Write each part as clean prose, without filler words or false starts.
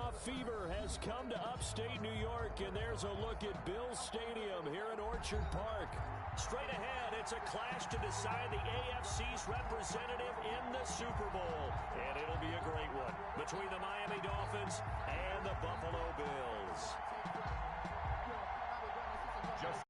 Playoff fever has come to upstate New York, and there's a look at Bills Stadium here in Orchard Park. Straight ahead, it's a clash to decide the AFC's representative in the Super Bowl. And it'll be a great one between the Miami Dolphins and the Buffalo Bills. Just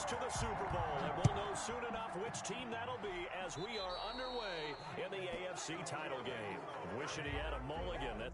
to the Super Bowl, and we'll know soon enough which team that'll be as we are underway in the AFC title game. Wishing he had a mulligan.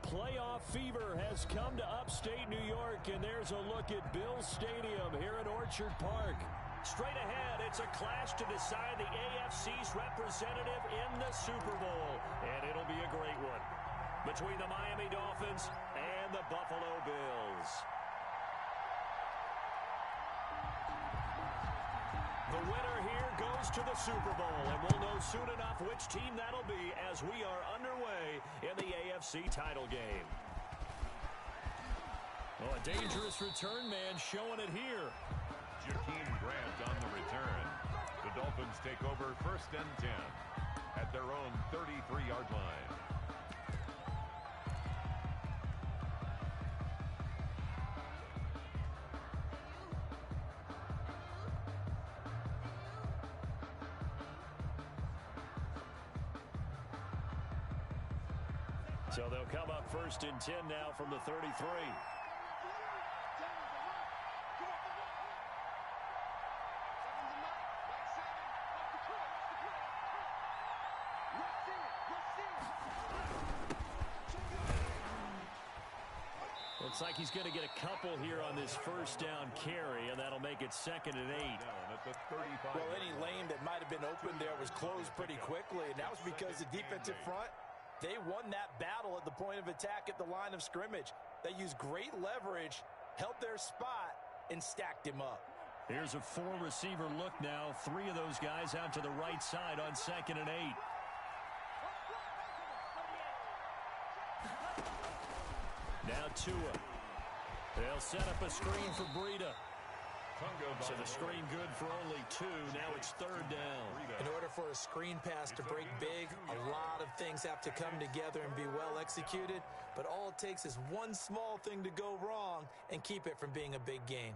Playoff fever has come to upstate New York, and there's a look at Bills Stadium here at Orchard Park. Straight ahead, it's a clash to decide the AFC's representative in the Super Bowl. And it'll be a great one between the Miami Dolphins and the Buffalo Bills. The winner here goes to the Super Bowl, and we'll know soon enough which team that'll be as we are underway in the AFC title game. Oh, a dangerous return man showing it here. Jakeem Grant on the return. The Dolphins take over 1st and 10 at their own 33-yard line. So they'll come up 1st and 10 now from the 33. Looks like he's going to get a couple here on this 1st down carry, and that'll make it 2nd and 8. Well, any lane that might have been open there was closed pretty quickly, and that was because the defensive front, they won that battle at the point of attack at the line of scrimmage. They used great leverage, held their spot, and stacked him up. Here's a 4-receiver look now. 3 of those guys out to the right side on 2nd and 8. Now Tua. They'll set up a screen for Breida. So the screen good for only 2. Now it's 3rd down. In order for a screen pass to break big, a lot of things have to come together and be well executed. But all it takes is one small thing to go wrong and keep it from being a big gain.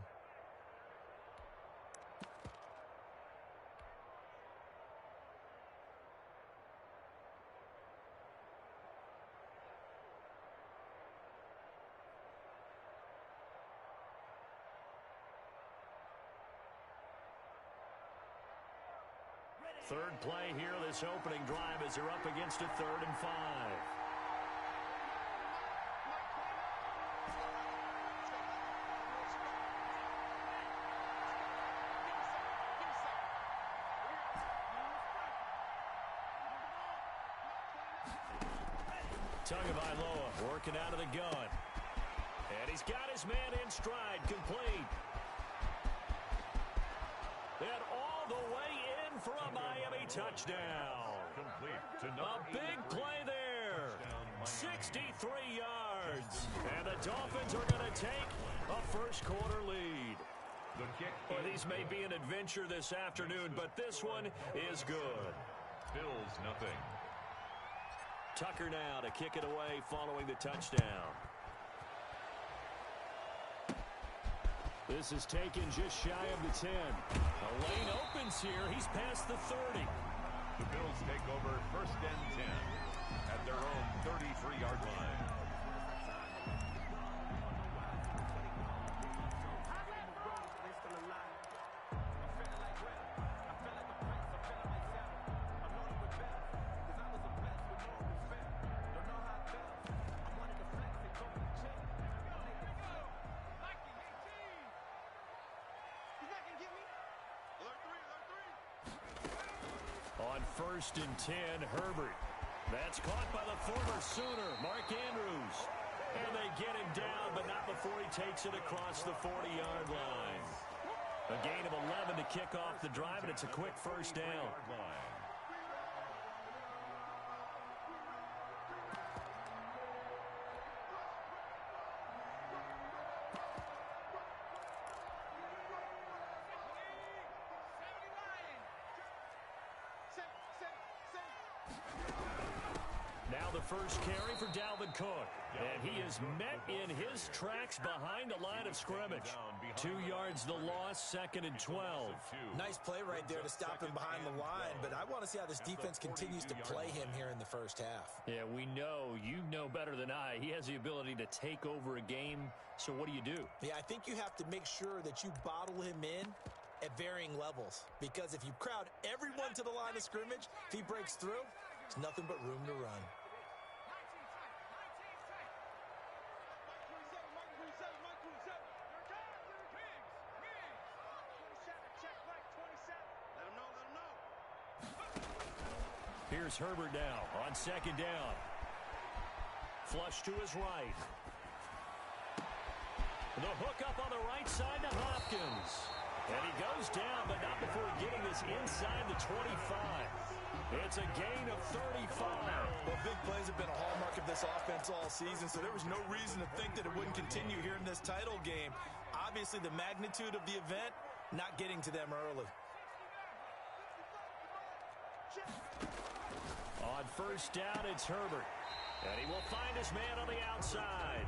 Third play here, this opening drive as they're up against a 3rd and 5. Tagovailoa working out of the gun. And he's got his man in stride, complete. And all the way in for a Miami touchdown. A big play there. 63 yards. And the Dolphins are going to take a first-quarter lead. Well, these may be an adventure this afternoon, but this one is good. Bills nothing. Tucker now to kick it away following the touchdown. This is taken just shy of the 10. A lane opens here. He's past the 30. The Bills take over 1st and 10 at their own 33-yard line. On 1st and 10, Herbert. That's caught by the former Sooner, Mark Andrews. And they get him down, but not before he takes it across the 40-yard line. A gain of 11 to kick off the drive, and it's a quick first down. Now the first carry for Dalvin Cook. And he is met in his tracks behind the line of scrimmage. 2 yards the loss, 2nd and 12. Nice play right there to stop him behind the line, but I want to see how this defense continues to play him here in the first half. Yeah, we know, you know better than I, he has the ability to take over a game. So what do you do? Yeah, I think you have to make sure that you bottle him in at varying levels, because if you crowd everyone to the line of scrimmage, if he breaks through, there's nothing but room to run. Here's Herbert now on 2nd down. Flush to his right. The hook up on the right side to Hopkins. And he goes down, but not before getting this inside the 25. It's a gain of 35. Well, big plays have been a hallmark of this offense all season, so there was no reason to think that it wouldn't continue here in this title game. Obviously, the magnitude of the event, not getting to them early. On 1st down, it's Herbert. And he will find his man on the outside.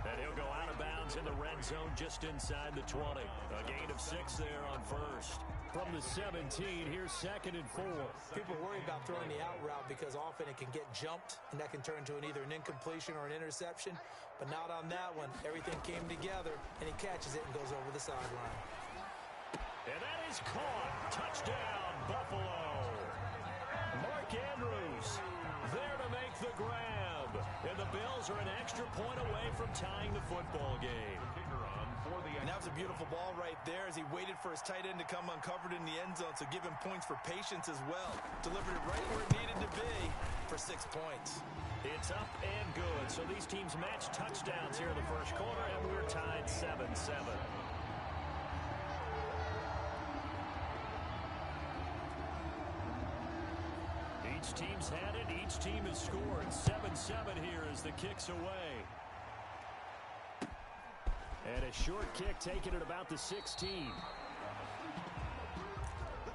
And he'll go out of bounds in the red zone just inside the 20. A gain of 6 there on 1st. From the 17, here's 2nd and 4. People worry about throwing the out route because often it can get jumped, and that can turn to either an incompletion or an interception. But not on that one. Everything came together, and he catches it and goes over the sideline. And that is caught. Touchdown, Buffalo. Mark Andrews there to make the grab. And the Bills are an extra point away from tying the football game. And that was a beautiful ball right there as he waited for his tight end to come uncovered in the end zone, so give him points for patience as well. Delivered it right where it needed to be for 6 points. It's up and good. So these teams match touchdowns here in the first quarter, and we're tied 7-7. Each team's had it. Each team has scored. 7-7 here as the kick's away. And a short kick taken at about the 16.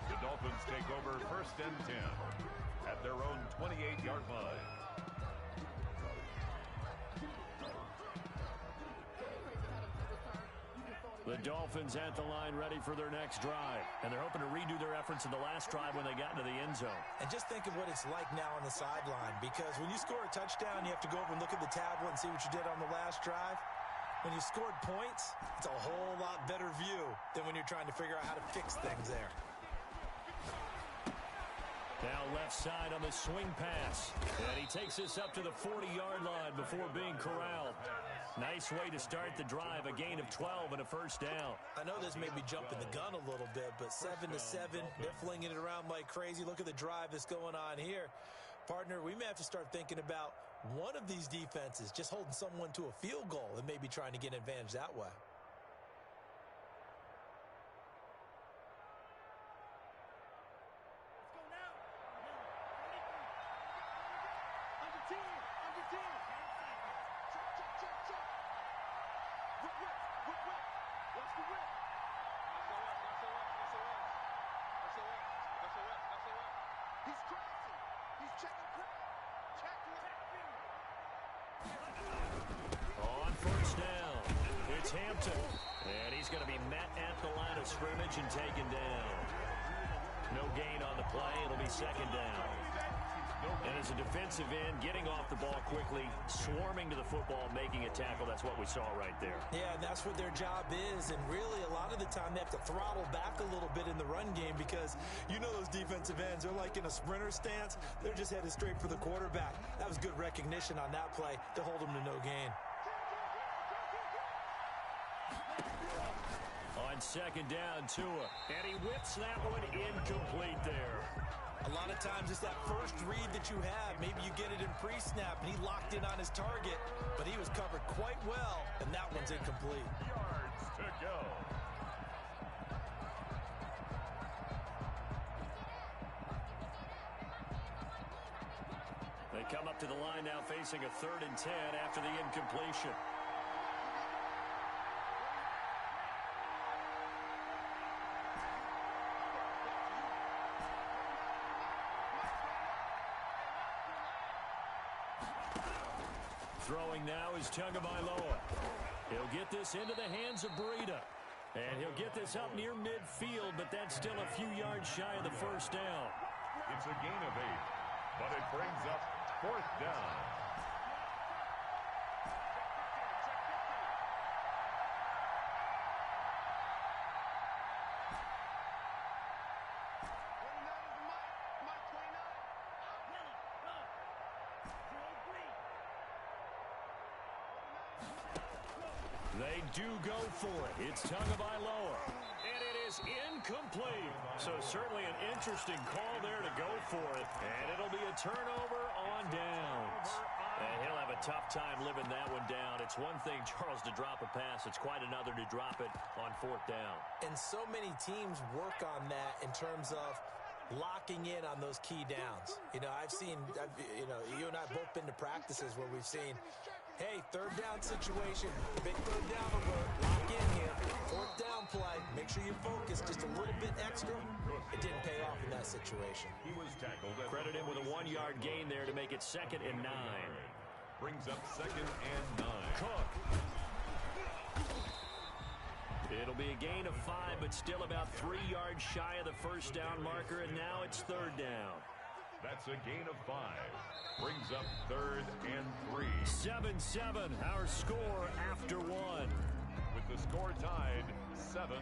The Dolphins take over 1st and 10 at their own 28-yard line. The Dolphins at the line ready for their next drive. And they're hoping to redo their efforts in the last drive when they got into the end zone. And just think of what it's like now on the sideline, because when you score a touchdown, you have to go over and look at the tablet and see what you did on the last drive. When you scored points, it's a whole lot better view than when you're trying to figure out how to fix things there. Now left side on the swing pass. And he takes this up to the 40-yard line before being corralled. Nice way to start the drive, a gain of 12 and a first down. I know this may be jumping the gun a little bit, but 7-7, they're flinging it around like crazy. Look at the drive that's going on here. Partner, we may have to start thinking about one of these defenses just holding someone to a field goal and maybe trying to get an advantage that way. On first down, it's Hampton. And he's going to be met at the line of scrimmage and taken down. No gain on the play. It'll be second down. And as a defensive end, getting off the ball quickly, swarming to the football, making a tackle, that's what we saw right there. Yeah, and that's what their job is. And really, a lot of the time, they have to throttle back a little bit in the run game because you know those defensive ends, they're like in a sprinter stance. They're just headed straight for the quarterback. That was good recognition on that play to hold them to no gain. On second down, Tua. And he whips that one incomplete there. A lot of times it's that first read that you have. Maybe you get it in pre-snap, and he locked in on his target, but he was covered quite well, and that one's incomplete. Yards to go. They come up to the line now facing a 3rd and 10 after the incompletion. Throwing now is Tagovailoa. He'll get this into the hands of Breida. And he'll get this up near midfield, but that's still a few yards shy of the first down. It's a gain of 8, but it brings up 4th down. They do go for it. It's Tagovailoa. And it is incomplete. So certainly an interesting call there to go for it. And it'll be a turnover on downs. And he'll have a tough time living that one down. It's one thing, Charles, to drop a pass. It's quite another to drop it on 4th down. And so many teams work on that in terms of locking in on those key downs. You know, you and I both been to practices where we've seen, hey, 3rd down situation, big 3rd down alert, lock in here, 4th down play, make sure you focus just a little bit extra. It didn't pay off in that situation. He was tackled. Credit him with a 1-yard gain there to make it 2nd and 9. Brings up 2nd and 9. Cook. It'll be a gain of 5, but still about 3 yards shy of the first down marker, and now it's 3rd down. That's a gain of 5. Brings up 3rd and 3. 7-7, our score after 1. With the score tied 7-7.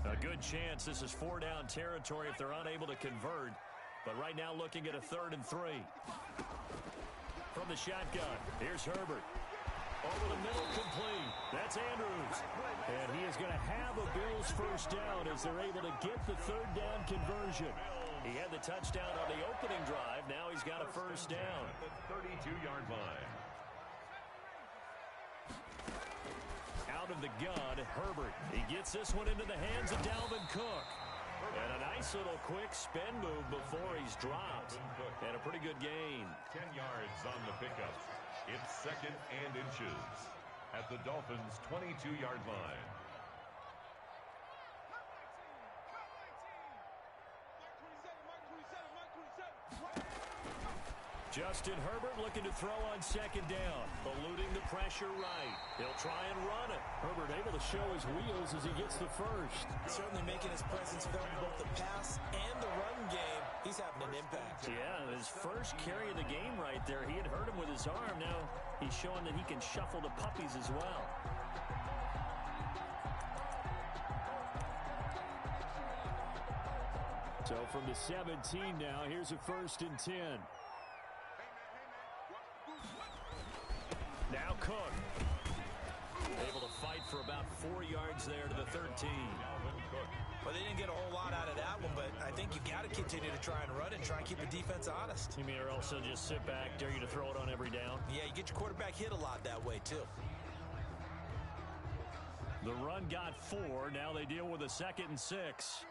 A good chance this is 4-down territory if they're unable to convert. But right now looking at a 3rd and 3. From the shotgun, here's Herbert. Over the middle, complete. That's Andrews. And he is going to have a Bills first down as they're able to get the 3rd down conversion. He had the touchdown on the opening drive. Now he's got a first down. At the 32-yard line. Out of the gun, Herbert. He gets this one into the hands of Dalvin Cook. And a nice little quick spin move before he's dropped. And a pretty good gain. 10 yards on the pickup. It's 2nd and inches at the Dolphins' 22-yard line. Justin Herbert looking to throw on 2nd down. Eluding the pressure right. He'll try and run it. Herbert able to show his wheels as he gets the first. Certainly making his presence felt in both the pass and the run game. He's having an impact. Yeah, his first carry of the game right there. He had hurt him with his arm. Now he's showing that he can shuffle the puppies as well. So from the 17 now, here's a 1st and 10. Now Cook. Able to fight for about 4 yards there to the 13. Well, they didn't get a whole lot out of that one, but I think you got to continue to try and run and try and keep the defense honest. You mean or else they'll just sit back, dare you to throw it on every down? Yeah, you get your quarterback hit a lot that way, too. The run got 4. Now they deal with a 2nd and 6.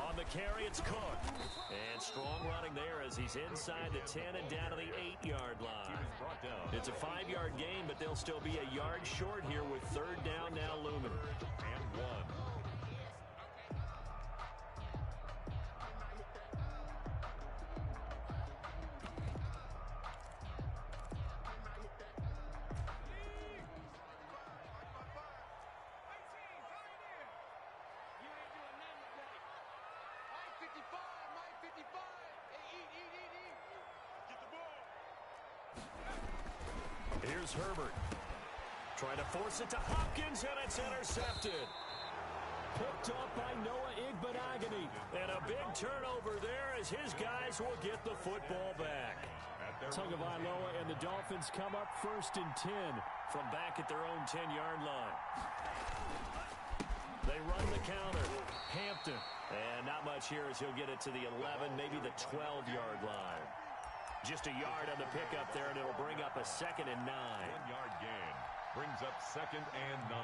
On the carry, it's Cook. And strong running there as he's inside the 10 and down to the 8-yard line. It's a 5-yard gain, but they'll still be a yard short here with 3rd down now looming. And 1. Here's Herbert. Trying to force it to Hopkins, and it's intercepted. Picked up by Noah Igbenogany. And a big turnover there as his guys will get the football back. Tagovailoa and the Dolphins come up 1st and 10 from back at their own 10-yard line. They run the counter. Hampton. And not much here as he'll get it to the 11, maybe the 12-yard line. Just a yard on the pickup there, and it'll bring up a 2nd and 9. 1-yard gain brings up 2nd and 9.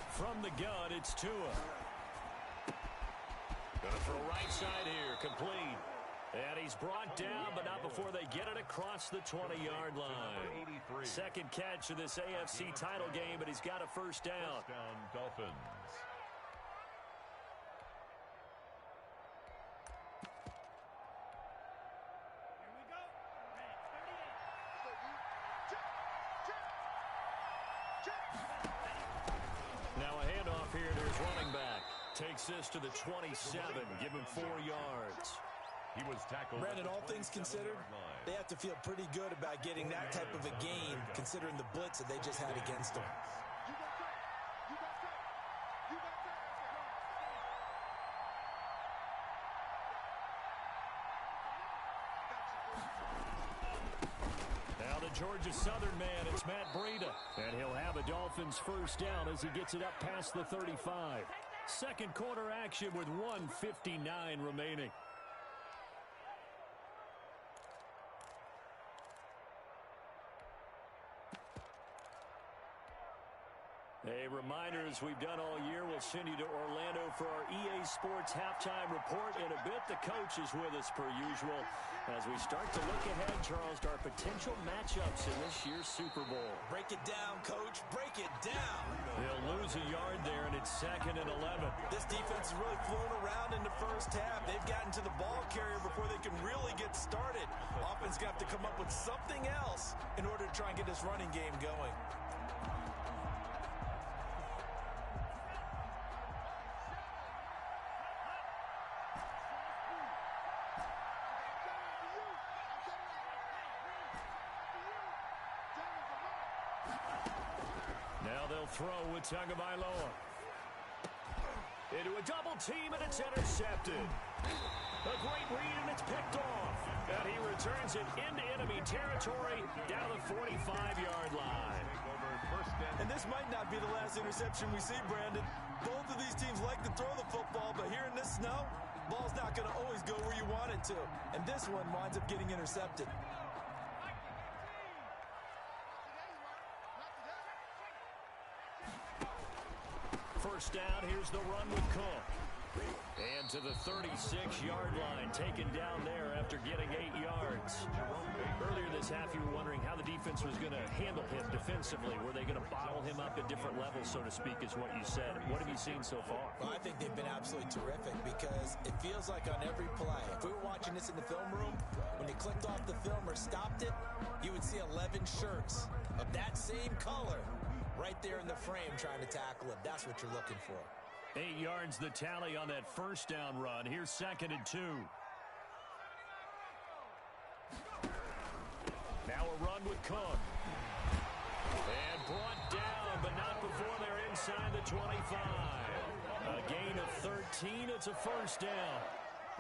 From the gun, it's Tua. Gonna throw right side here, complete. And he's brought down, but not before they get it across the 20-yard line. 2nd catch of this AFC title game, but he's got a 1st down. 1st down, Dolphins. Now a handoff here to his running back. Takes this to the 27, give him 4 yards. He was tackled. Brandon, all things considered, they have to feel pretty good about getting that type of a gain, considering the blitz that they just had against them. Now the Georgia Southern man, it's Matt Breida. And he'll have a Dolphins 1st down as he gets it up past the 35. 2nd quarter action with 1:59 remaining. A reminder, as we've done all year, we'll send you to Orlando for our EA Sports halftime report. In a bit, the coach is with us per usual as we start to look ahead, Charles, to our potential matchups in this year's Super Bowl. Break it down, Coach. Break it down. They'll lose a yard there, and it's 2nd and 11. This defense has really flown around in the first half. They've gotten to the ball carrier before they can really get started. Offense got to come up with something else in order to try and get this running game going. Now they'll throw with Tagovailoa. Into a double team, and it's intercepted. A great read, and it's picked off. And he returns it into enemy territory down the 45-yard line. And this might not be the last interception we see, Brandon. Both of these teams like to throw the football, but here in this snow, ball's not going to always go where you want it to. And this one winds up getting intercepted. First down, here's the run with Cook. And to the 36-yard line, taken down there after getting 8 yards. Earlier this half, you were wondering how the defense was going to handle him defensively. Were they going to bottle him up at different levels, so to speak, is what you said. What have you seen so far? Well, I think they've been absolutely terrific because it feels like on every play, if we were watching this in the film room, when they clicked off the film or stopped it, you would see 11 shirts of that same color right there in the frame trying to tackle him. That's what you're looking for. 8 yards the tally on that first down run. Here's 2nd and 2. Now a run with Cook. And brought down, but not before they're inside the 25. A gain of 13. It's a first down.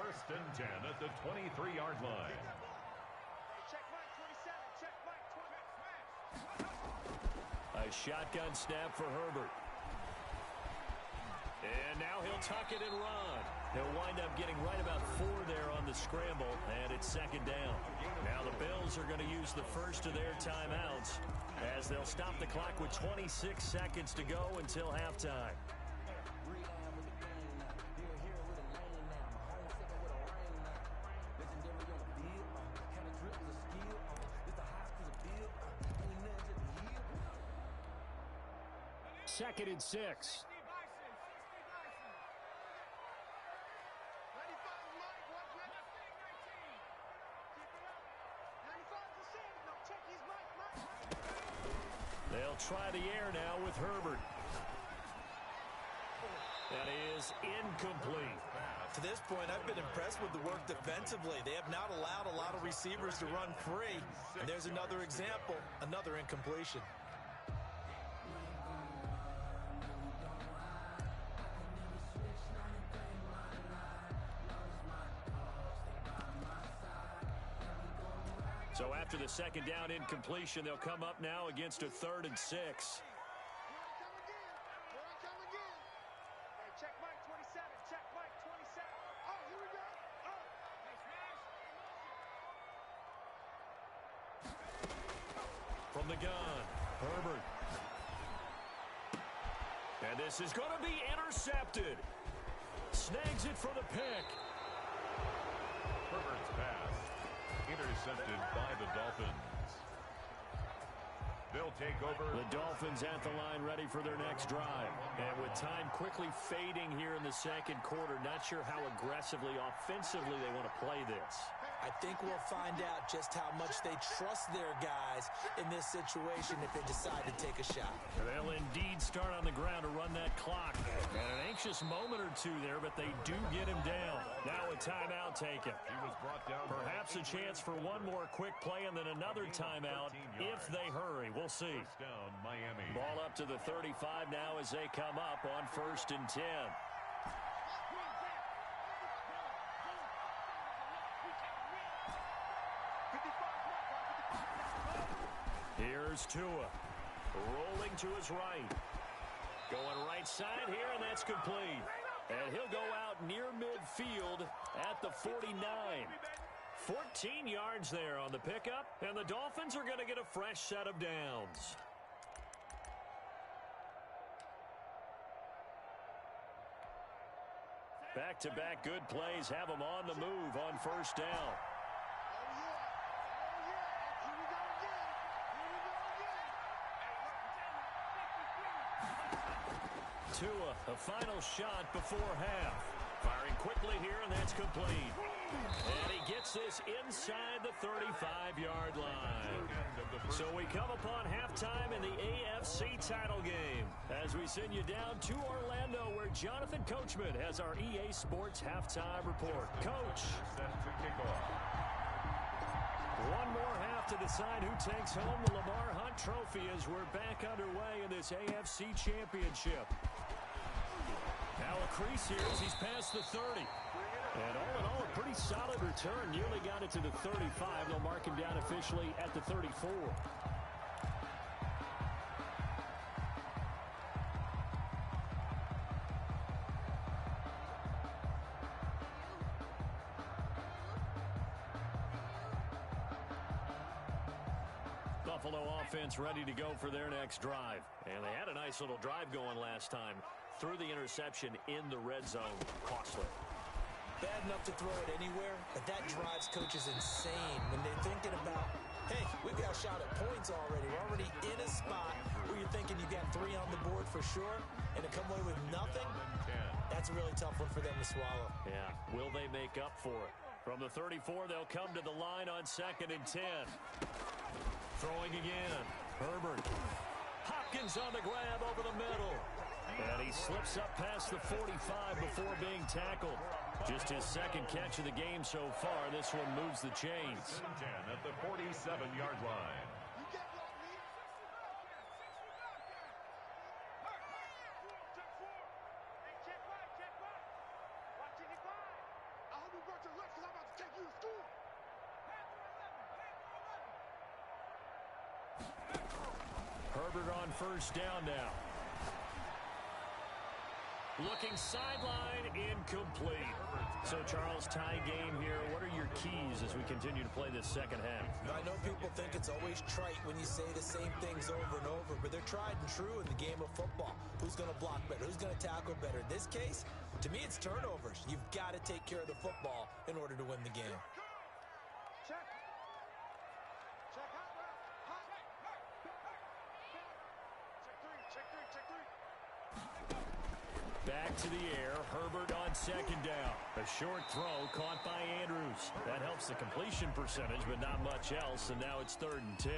1st and 10 at the 23-yard line. A shotgun snap for Herbert. And now he'll tuck it and run. He'll wind up getting right about 4 there on the scramble, and it's 2nd down. Now the Bills are going to use the first of their timeouts as they'll stop the clock with 26 seconds to go until halftime. Second and 6. They'll try the air now with Herbert. That is incomplete. To this point, I've been impressed with the work defensively. They have not allowed a lot of receivers to run free. And there's another example, another incompletion. So after the 2nd down incompletion, they'll come up now against a 3rd and 6. From the gun, Herbert. And this is going to be intercepted. Snags it for the pick. Herbert's pass intercepted by the Dolphins. They'll take over. The Dolphins at the line ready for their next drive. And with time quickly fading here in the 2nd quarter, not sure how aggressively, offensively they want to play this. I think we'll find out just how much they trust their guys in this situation if they decide to take a shot. They'll indeed start on the ground to run that clock. And an anxious moment or two there, but they do get him down. Now a timeout taken. He was brought down. Perhaps a chance for one more quick play and then another timeout if they hurry. We'll see. First down, Miami. Ball up to the 35 now as they come up on 1st and 10. Here's Tua, rolling to his right. Going right side here, and that's complete. And he'll go out near midfield at the 49. 14 yards there on the pickup, and the Dolphins are going to get a fresh set of downs. Back-to-back good plays have them on the move on 1st down. Tua, a final shot before half. Firing quickly here, and that's complete. And he gets this inside the 35-yard line. So we come upon halftime in the AFC title game as we send you down to Orlando where Jonathan Coachman has our EA Sports halftime report. Coach. Set to kick off. One more half to decide who takes home the Lamar Hunt Trophy as we're back underway in this AFC Championship. Now a crease here as he's past the 30. And all in all, a pretty solid return. Nearly got it to the 35. They'll mark him down officially at the 34. Buffalo offense ready to go for their next drive. And they had a nice little drive going last time. Threw the interception in the red zone. Costly. Bad enough to throw it anywhere, but that drives coaches insane when they're thinking about, hey, we've got a shot at points already. We're already in a spot where you're thinking you got 3 on the board for sure, and to come away with nothing, that's a really tough one for them to swallow. Yeah, will they make up for it? From the 34, they'll come to the line on 2nd and 10. Throwing again. Herbert. Hopkins on the grab over the middle. And he slips up past the 45 before being tackled. Just his 2nd catch of the game so far. This one moves the chains. 10 at the 47-yard line. Herbert on 1st down now. Looking sideline, incomplete. So, Charles, tie game here. What are your keys as we continue to play this 2nd half? I know people think it's always trite when you say the same things over and over, but they're tried and true in the game of football. Who's going to block better? Who's going to tackle better? In this case, to me, it's turnovers. You've got to take care of the football in order to win the game. Back to the air. Herbert on 2nd down. A short throw caught by Andrews. That helps the completion percentage, but not much else. And now it's 3rd and 10.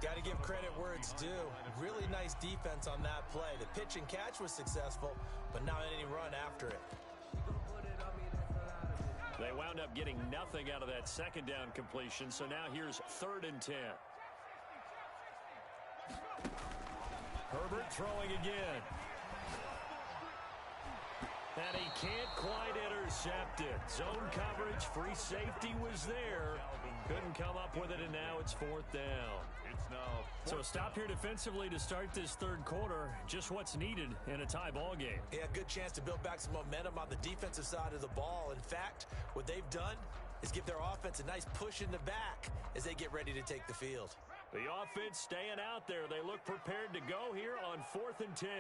Got to give credit where it's due. Really nice defense on that play. The pitch and catch was successful, but not any run after it. They wound up getting nothing out of that 2nd down completion. So now here's 3rd and 10. Herbert throwing again. And he can't quite intercept it. Zone coverage, free safety was there. Couldn't come up with it, and now it's 4th down. So a stop here defensively to start this 3rd quarter. Just what's needed in a tie ball game. Yeah, good chance to build back some momentum on the defensive side of the ball. In fact, what they've done is give their offense a nice push in the back as they get ready to take the field. The offense staying out there. They look prepared to go here on 4th and 10.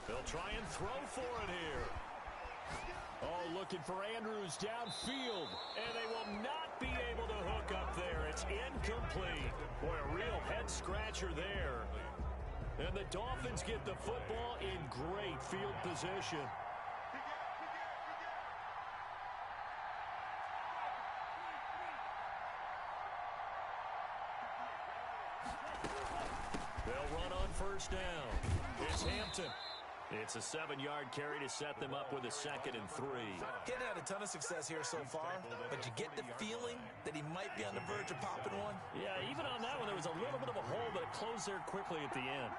They'll try and throw for it here. Oh, looking for Andrews downfield. And they will not be able to hook up there. It's incomplete. Boy, a real head-scratcher there. And the Dolphins get the football in great field position. They'll run on 1st down. It's Hampton. It's a 7-yard carry to set them up with a 2nd and 3. Getting had a ton of success here so far, but you get the feeling that he might be on the verge of popping one. Yeah, even on that one, there was a little bit of a hole, but it closed there quickly at the end.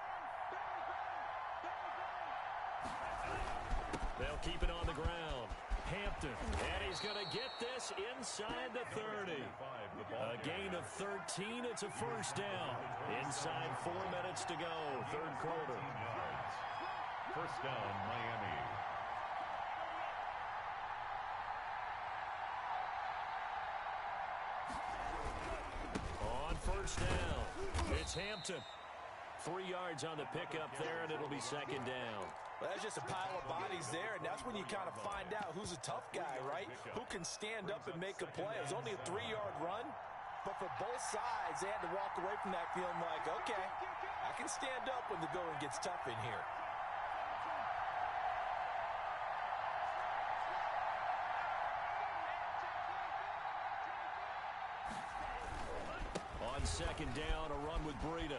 They'll keep it on the ground. Hampton, and he's going to get this inside the 30. A gain of 13. It's a 1st down. Inside 4 minutes to go, 3rd quarter. 1st down, Miami. On 1st down, it's Hampton. 3 yards on the pickup there, and it'll be 2nd down. Well, that's just a pile of bodies there, and that's when you kind of find out who's a tough guy, right? Who can stand up and make a play. It was only a 3-yard run, but for both sides, they had to walk away from that feeling like, okay, I can stand up when the going gets tough in here. On 2nd down, a run with Breida.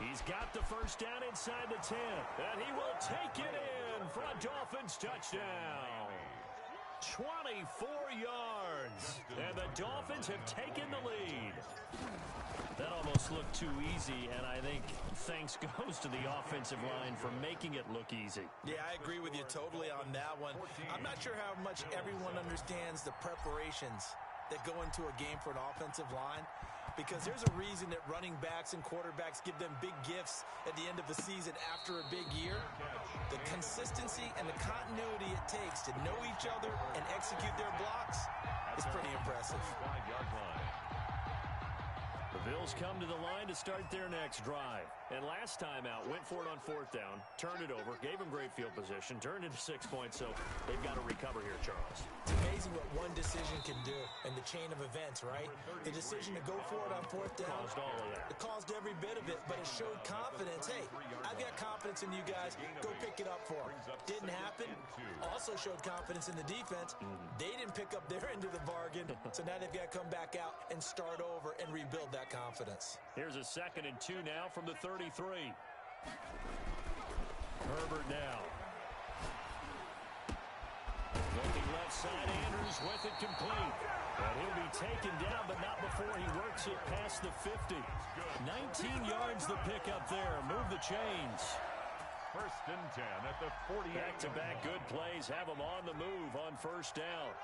He's got the first down inside the 10, and he will take it in for a Dolphins touchdown. 24 yards, and the Dolphins have taken the lead. That almost looked too easy, and I think thanks goes to the offensive line for making it look easy. Yeah, I agree with you totally on that one. I'm not sure how much everyone understands the preparations that go into a game for an offensive line, because there's a reason that running backs and quarterbacks give them big gifts at the end of the season after a big year. The consistency and the continuity it takes to know each other and execute their blocks is pretty impressive. The Bills come to the line to start their next drive. And last time out, went for it on 4th down, turned it over, gave them great field position, turned into 6 points, so they've got to recover here, Charles. It's amazing what one decision can do in the chain of events, right? The decision to go for it on 4th down. Caused all of that. It caused every bit of it, but it showed confidence. Hey, I've got confidence in you guys. Go pick it up for them. Didn't happen. Also showed confidence in the defense. They didn't pick up their end of the bargain, so now they've got to come back out and start over and rebuild that confidence. Here's a 2nd and 2 now from the 33. Herbert now. Looking left side, Andrews with it complete. And he'll be taken down, but not before he works it past the 50. 19 yards the pickup there. Move the chains. 1st and 10 at the 48. Back-to-back good plays have them on the move on 1st down.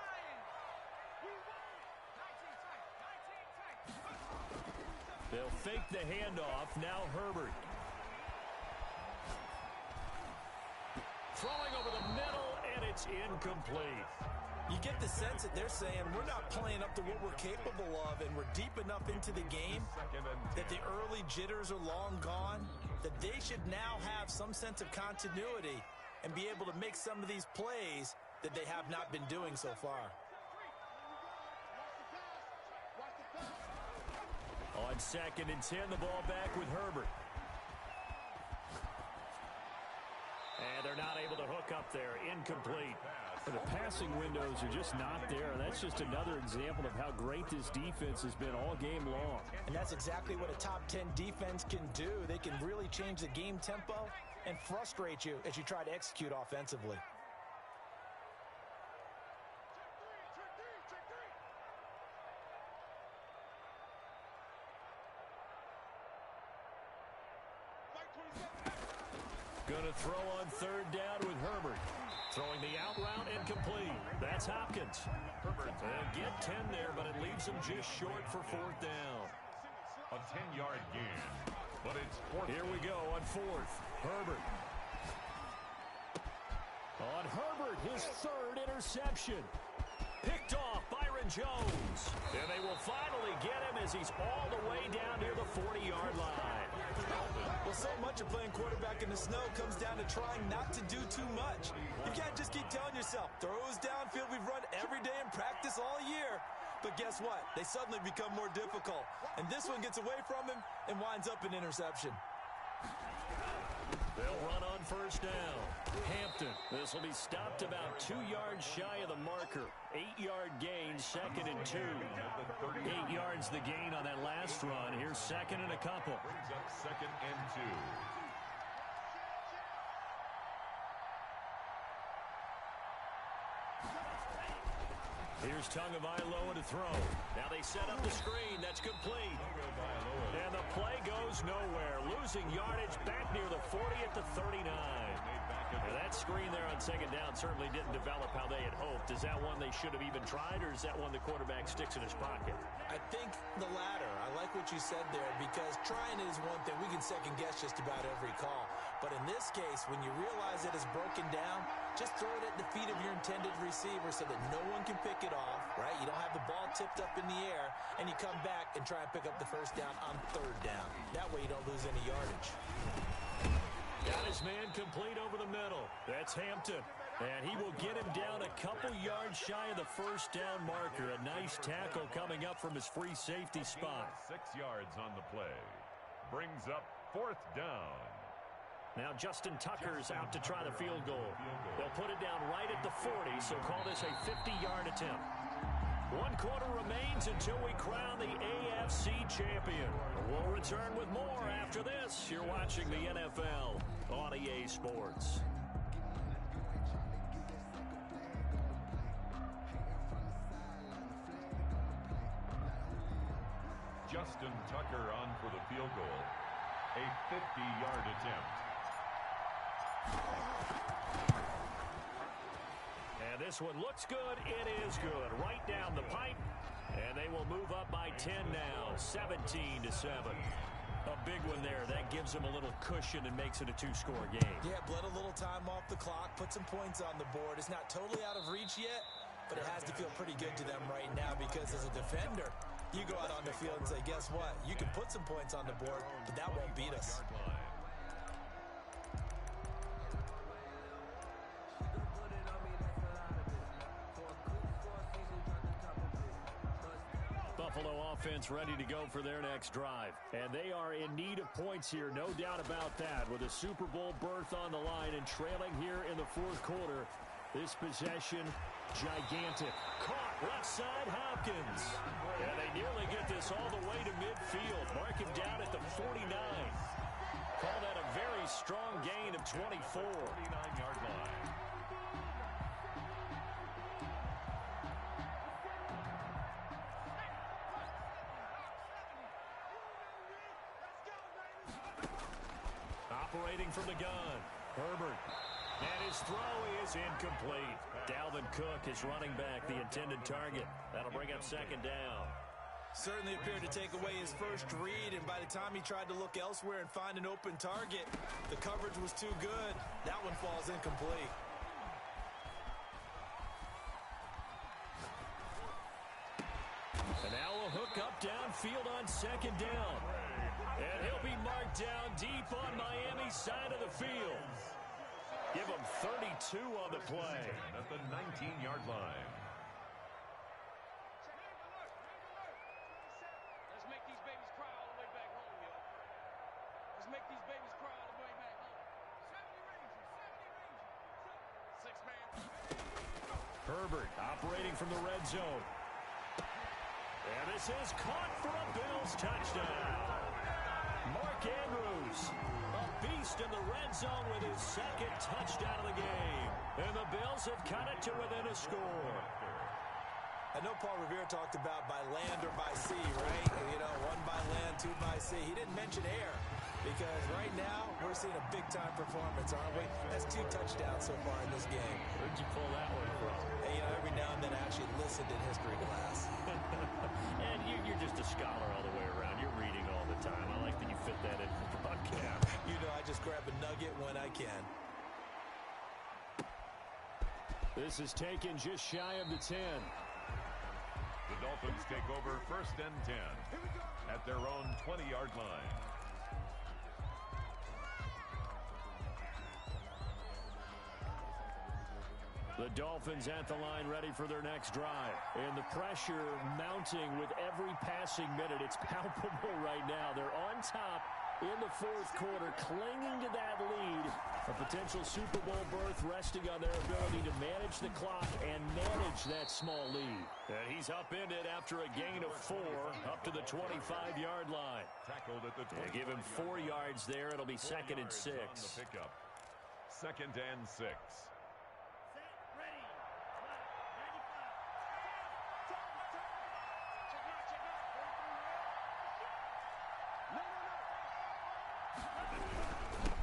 They'll fake the handoff. Now Herbert. Throwing over the middle, and it's incomplete. You get the sense that they're saying we're not playing up to what we're capable of, and we're deep enough into the game that the early jitters are long gone, that they should now have some sense of continuity and be able to make some of these plays that they have not been doing so far. On 2nd and 10, the ball back with Herbert. And they're not able to hook up there. Incomplete. The passing windows are just not there. That's just another example of how great this defense has been all game long. And that's exactly what a top 10 defense can do. They can really change the game tempo and frustrate you as you try to execute offensively. Going to throw on 3rd down with Herbert. Throwing the out route and complete. That's Hopkins. They'll get 10 there, but it leaves them just short for 4th down. A 10-yard gain, but it's 4th. Here we go on 4th. Herbert. On Herbert, his 3rd interception. Picked off Byron Jones. And they will finally get him as he's all the way down near the 40-yard line. Well, so much of playing quarterback in the snow comes down to trying not to do too much. You can't just keep telling yourself, throws downfield we've run every day in practice all year. But guess what? They suddenly become more difficult. And this one gets away from him and winds up an interception. They'll run on 1st down. Hampton. This will be stopped about 2 yards shy of the marker. 8-yard gain, 2nd and 2. 8 yards the gain on that last run. Here's 2nd and a couple. Brings up 2nd and 2. Here's Tagovailoa to throw. Now they set up the screen. That's complete. And the play goes nowhere. Losing yardage back near the 40 at the 39. And that screen there on 2nd down certainly didn't develop how they had hoped. Is that one they should have even tried, or is that one the quarterback sticks in his pocket? I think the latter. I like what you said there, because trying it is one thing. We can second guess just about every call. But in this case, when you realize that it's broken down, just throw it at the feet of your intended receiver so that no one can pick it off, right? You don't have the ball tipped up in the air, and you come back and try and pick up the 1st down on 3rd down. That way you don't lose any yardage. Got his man complete over the middle. That's Hampton. And he will get him down a couple yards shy of the 1st down marker. A nice tackle coming up from his free safety spot. 6 yards on the play. Brings up 4th down. Now Justin Tucker's out to try the field goal. They'll put it down right at the 40, so call this a 50-yard attempt. 1 quarter remains until we crown the AFC champion. We'll return with more after this. You're watching the NFL on EA Sports. Justin Tucker on for the field goal. A 50-yard attempt. And this one looks good. It is good. Right down the pipe. And they will move up by 10 now. 17-7. A big one there. That gives them a little cushion and makes it a 2-score game. Yeah, bled a little time off the clock. Put some points on the board. It's not totally out of reach yet, but it has to feel pretty good to them right now because as a defender, you go out on the field and say, guess what? You can put some points on the board, but that won't beat us. Buffalo offense ready to go for their next drive. And they are in need of points here, no doubt about that. With a Super Bowl berth on the line and trailing here in the 4th quarter. This possession, gigantic. Caught left side, Hopkins. And they nearly get this all the way to midfield. Mark him down at the 49. Call that a very strong gain of 24. 49-yard line. Operating from the gun, Herbert. And his throw is incomplete. Dalvin Cook is running back the intended target. That'll bring up 2nd down. Certainly appeared to take away his first read, and by the time he tried to look elsewhere and find an open target, the coverage was too good. That one falls incomplete. And now a hook up downfield on 2nd down. And he'll be marked down deep on Miami's side of the field. Give him 32 on the play. At the 19-yard line. Let's make these babies cry all the way back home, yo. Let's make these babies cry all the way back home. 6 man. Herbert operating from the red zone. And this is caught for a Bills touchdown. Mark Andrews, a beast in the red zone with his 2nd touchdown of the game. And the Bills have cut it to within a score. I know Paul Revere talked about by land or by sea, right? You know, 1 by land, 2 by sea. He didn't mention air because right now we're seeing a big-time performance, aren't we? That's 2 touchdowns so far in this game. Where'd you pull that one from? And, you know, every now and then I actually listened in history class. And you're just a scholar all the way around. You're reading all the time. I like that you fit that in the broadcast. You know, I just grab a nugget when I can. This is taken just shy of the 10. The Dolphins take over 1st and 10 at their own 20-yard line. The Dolphins at the line ready for their next drive. And the pressure mounting with every passing minute. It's palpable right now. They're on top in the 4th quarter, clinging to that lead. A potential Super Bowl berth resting on their ability to manage the clock and manage that small lead. And he's upended after a gain of 4 up to the 25-yard line. Tackled at the 25. Give him 4 yards there. It'll be 2nd and 6. On the pickup. 2nd and 6.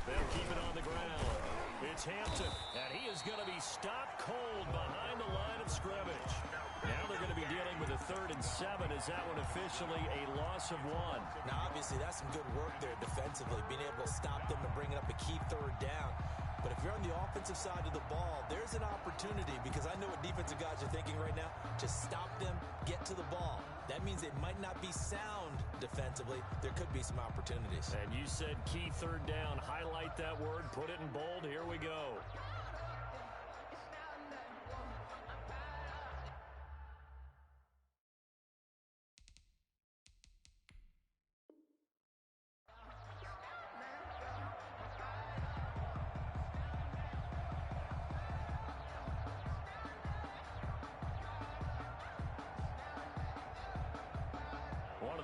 They'll keep it on the ground. It's Hampton, and he is going to be stopped cold behind the line of scrimmage. Now they're going to be dealing with a 3rd and 7. Is that one officially a loss of 1? Now, obviously, that's some good work there defensively, being able to stop them and bringing up a key 3rd down. But if you're on the offensive side of the ball, there's an opportunity because I know what defensive guys are thinking right now. Just stop them, get to the ball. That means it might not be sound defensively. There could be some opportunities. And you said key 3rd down. Highlight that word. Put it in bold. Here we go.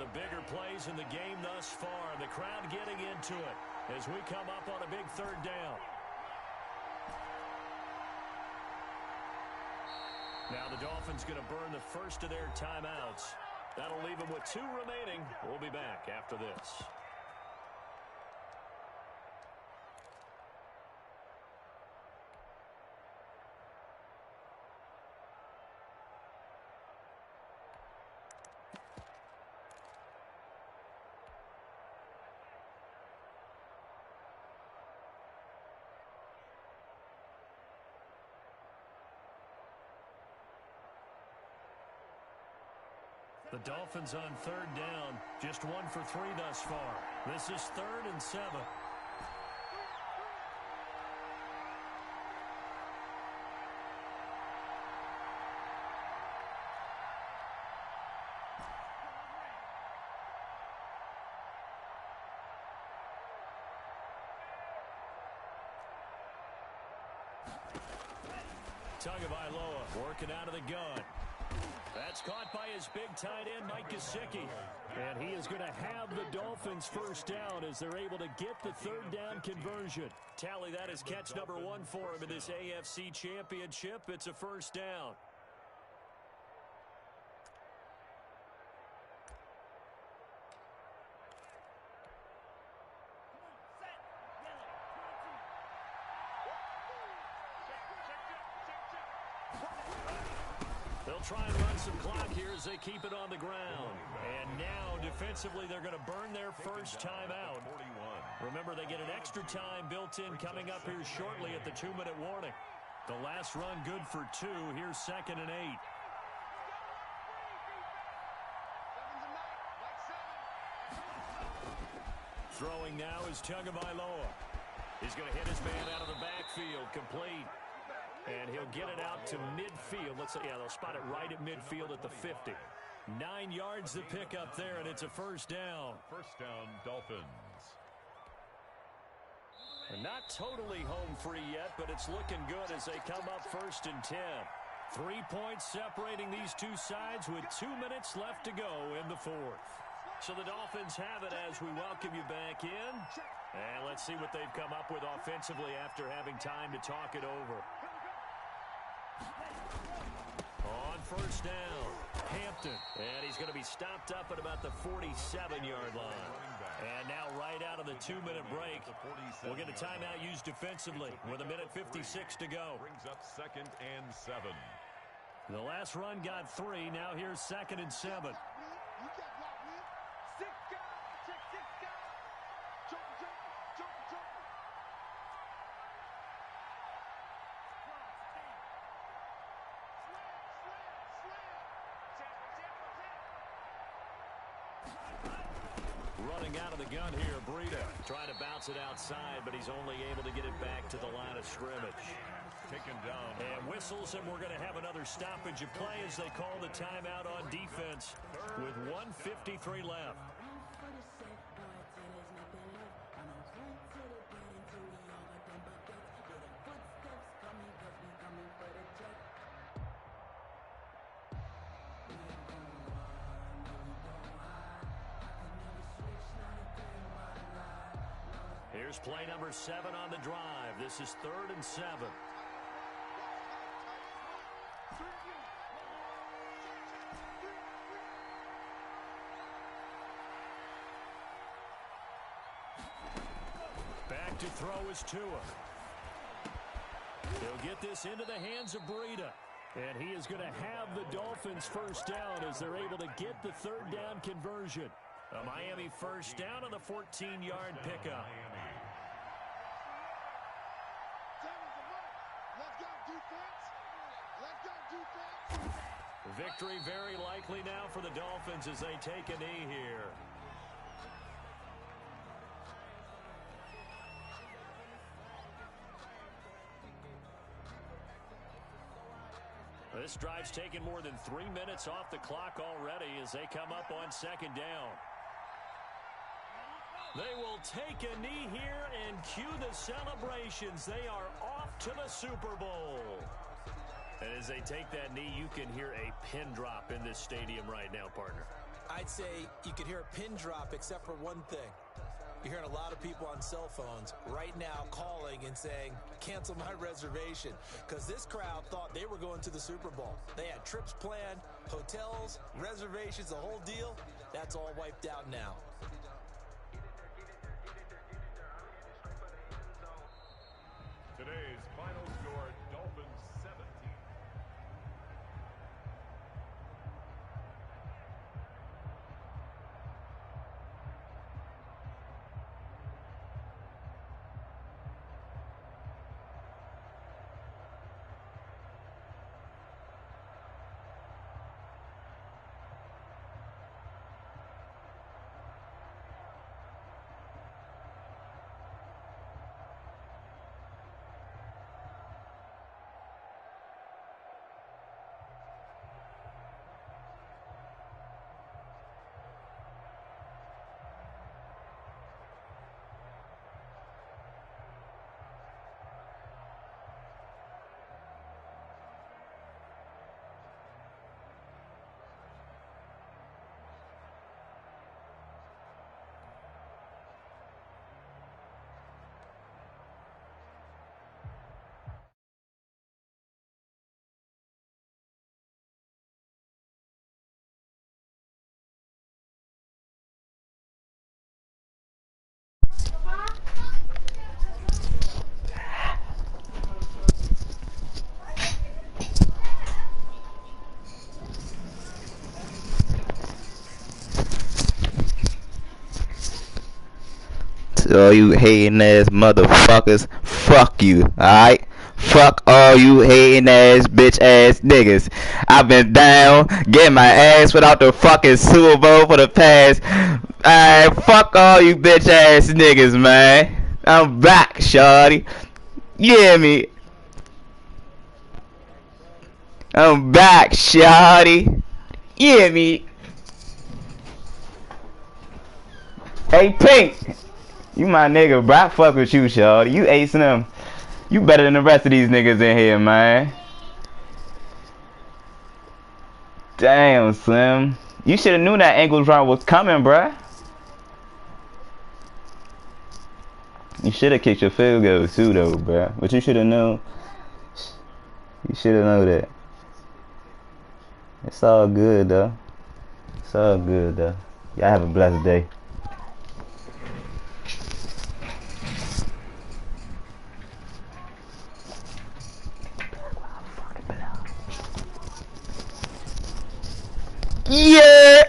of the bigger plays in the game thus far. The crowd getting into it as we come up on a big third down. Now the Dolphins going to burn the first of their timeouts. That'll leave them with 2 remaining. We'll be back after this. The Dolphins on third down, just 1 for 3 thus far. This is 3rd and 7. Tagovailoa working out of the gun. That's caught by his big tight end, Mike Gesicki. And he is going to have the Dolphins first down as they're able to get the third down conversion. Tally, that is catch number 1 for him in this AFC Championship. It's a first down. They'll try and run some clock here as they keep it on the ground. And now, defensively, they're going to burn their first timeout. Remember, they get an extra time built in coming up here shortly at the 2-minute warning. The last run good for 2. Here's 2nd and 8. Throwing now is Tagovailoa. He's going to hit his man out of the backfield, complete. And he'll get it out to midfield. They'll spot it right at midfield at the 50. 9 yards to pick up there, and it's a first down. First down, Dolphins. Not totally home free yet, but it's looking good as they come up 1st and 10. 3 points separating these two sides with 2 minutes left to go in the 4th. So the Dolphins have it as we welcome you back in. And let's see what they've come up with offensively after having time to talk it over. On first down, Hampton. And he's going to be stopped up at about the 47-yard line. And now right out of the 2-minute break, we'll get a timeout used defensively with 1:56 to go. Brings up 2nd and 7. The last run got 3. Now here's 2nd and 7. Running out of the gun here, Breida. Trying to bounce it outside, but he's only able to get it back to the line of scrimmage. Taken down. And whistles, and we're going to have another stoppage of play as they call the timeout on defense with 1:53 left. Here's play number 7 on the drive. This is 3rd and 7. Back to throw is Tua. He'll get this into the hands of Breida. And he is going to have the Dolphins first down as they're able to get the third down conversion. A Miami first down on the 14-yard pickup. Victory very likely now for the Dolphins as they take a knee here. This drive's taken more than 3 minutes off the clock already as they come up on 2nd down. They will take a knee here and cue the celebrations. They are off to the Super Bowl. And as they take that knee, you can hear a pin drop in this stadium right now, partner. I'd say you could hear a pin drop except for one thing. You're hearing a lot of people on cell phones right now calling and saying, cancel my reservation, because this crowd thought they were going to the Super Bowl. They had trips planned, hotels, reservations, the whole deal. That's all wiped out now. Today's final score, Dolphins 17. To all you hating ass motherfuckers, fuck you, alright? Fuck all you hating ass bitch ass niggas. I've been down, getting my ass without the fucking Super Bowl for the past. Alright, fuck all you bitch ass niggas, man. I'm back, shawty. You hear me? I'm back, shawty. You hear me? Hey, Pink. You my nigga, bro. I fuck with you, shawty. You acing them. You better than the rest of these niggas in here, man. Damn, Slim. You should have knew that ankle drop was coming, bruh. You should have kicked your field goal too, though, bruh. But you should have known. You should have known that. It's all good, though. It's all good, though. Y'all have a blessed day. Yeah.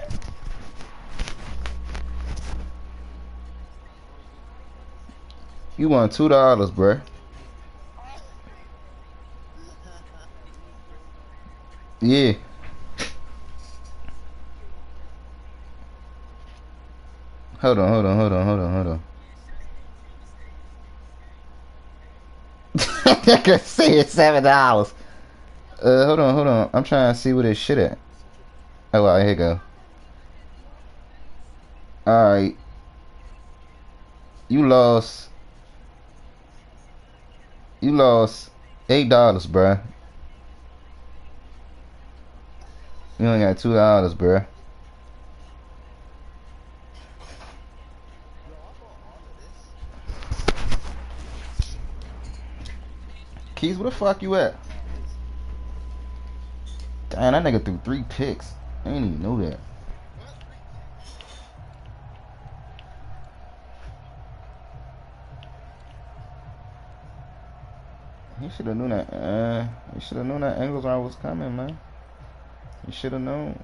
You won $2, bruh. Yeah. Hold on. I could say it's $7. Hold on. I'm trying to see what this shit at. Oh, well, here you go. Alright. You lost $8, bruh. You only got $2, bruh. Keys, where the fuck you at? Damn, that nigga threw 3 picks. I didn't even know that. He should have known that. He should have known that angles was coming, man. He should have known.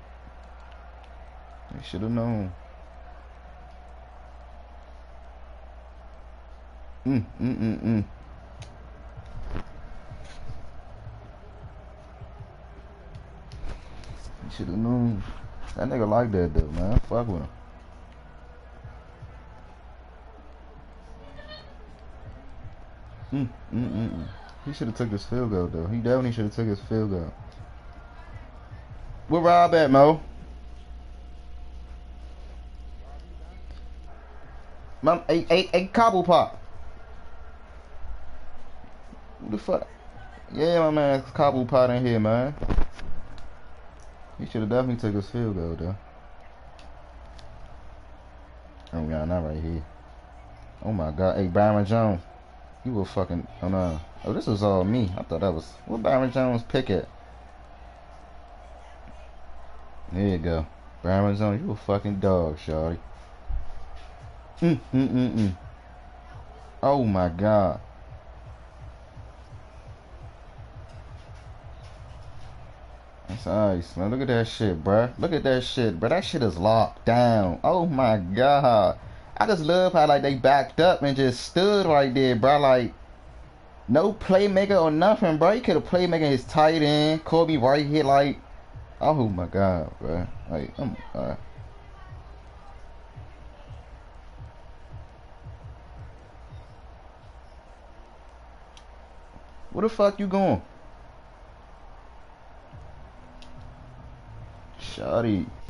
He should have known. He should have known. That nigga like that though, man. Fuck with him. He should have took his field goal though. He definitely should have took his field goal. Where Rob at, Mo? A Cobble Pop. What the fuck? Yeah, my man, Cobble Pot in here, man. He should have definitely took his field goal though. from y'all, not right here. Oh my God. Hey, Byron Jones. You were fucking. Oh no. Oh, this was all me. I thought that was. What Byron Jones pick at? There you go. Byron Jones, you a fucking dog, shawty. Oh my God. That's ice, man. Look at that shit, bruh. Look at that shit, bruh. That shit is locked down. Oh my God. I just love how like they backed up and just stood right there, bruh. Like no playmaker or nothing, bruh. He could have playmaker his tight end, Kobe right here, like. Oh my God, bruh. Like, where the fuck you going? Shawty.